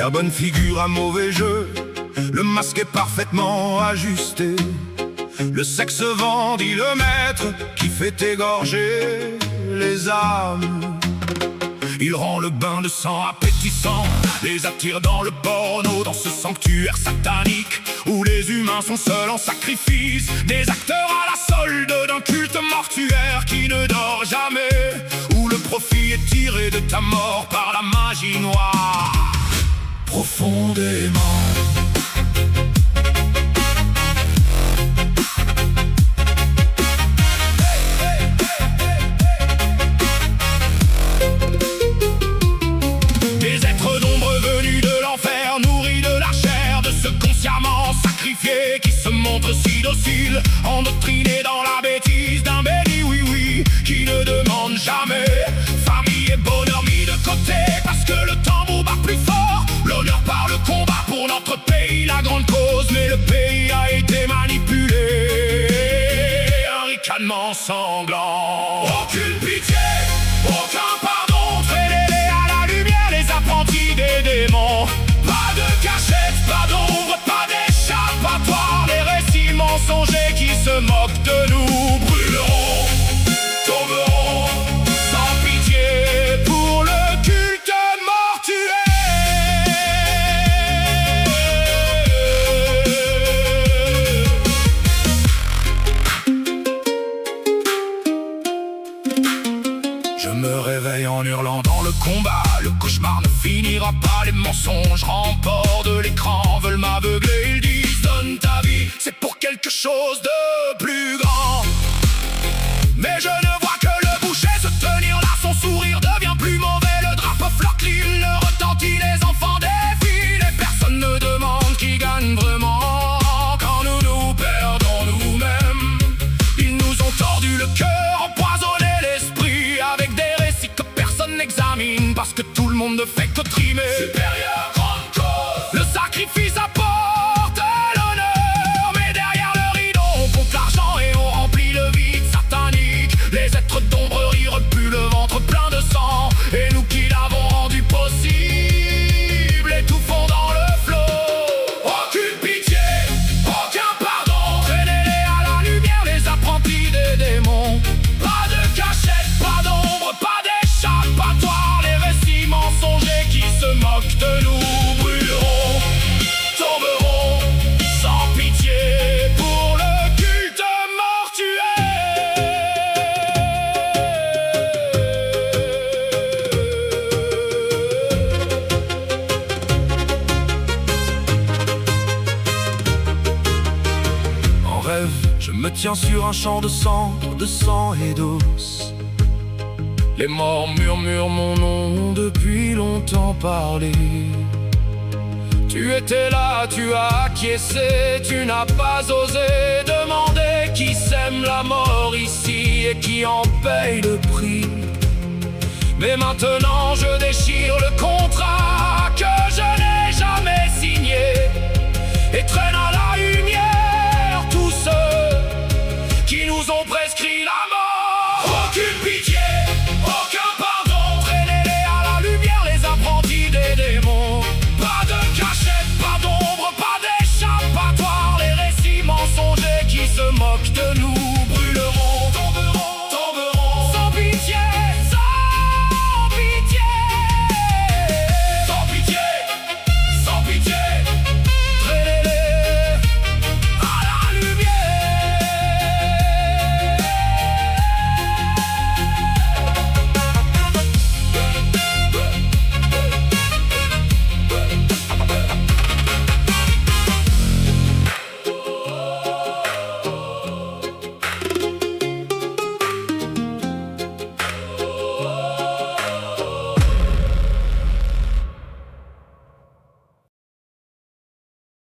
a bonne figure à mauvais jeu, le masque est parfaitement ajusté. Le sexe vend, dit le maître, qui fait égorger les âmes. Il rend le bain de sang appétissant, les attire dans le porno, dans ce sanctuaire satanique où les humains sont seuls en sacrifice, des acteurs à la solde d'un culte mortuaire qui ne dort jamais, où le profit est tiré de ta mort par la magie noire. Profondément. Qui se montre si docile, endoctriné dans la bêtise d'un béni oui-oui qui ne demande jamais famille et bonheur mis de côté, parce que le tambour bat plus fort, l'honneur par le combat pour notre pays, la grande cause, mais le pays a été manipulé. Un ricanement sanglant, aucune pitié, aucun pardon, traînez-les à la lumière, les apprentis des démons. Pas de cachette, pas d'ombre, pas d'échappatoire, les récits mensongers qui se moquent de nous brûleront, tomberont sans pitié pour le culte mortuaire. Je me réveille en hurlant dans le combat, le cauchemar ne finira pas, les mensonges remports de l'écran veulent m'aveugler, ils disent donne ta vie, c'est pour quelque chose de plus grand. Mais je ne vois que le boucher se tenir là, son sourire devient plus mauvais, le drapeau flotte, l'hymne retentit, les enfants défilent et personne ne demande qui gagne vraiment. Quand nous nous perdons nous-mêmes, ils nous ont tordu le cœur, empoisonné l'esprit avec des récits que personne n'examine, parce que tout le monde ne fait que trimer. Supérieur, grande cause, le sacrifice apporte l'honneur, mais derrière le rideau on compte l'argent et on remplit le vide satanique. Les êtres d'ombre rient repuent le ventre plein de sang, et nous qui l'avons rendu possible étouffons dans le flot. Aucune pitié, aucun pardon, traînez-les à la lumière, les apprentis des démons. Pas de cachette, pas d'ombre, pas d'échappatoire, les récits mensongers qui se moquent de nous brûleront, tomberont sans pitié pour le culte mortuaire. En rêve, je me tiens sur un champ de sang et d'os. Les morts murmurent mon nom depuis longtemps parlé. Tu étais là, tu as acquiescé, tu n'as pas osé demander qui sème la mort ici et qui en paye le prix. Mais maintenant je déchire le contrat que je n'ai jamais signé et traîne à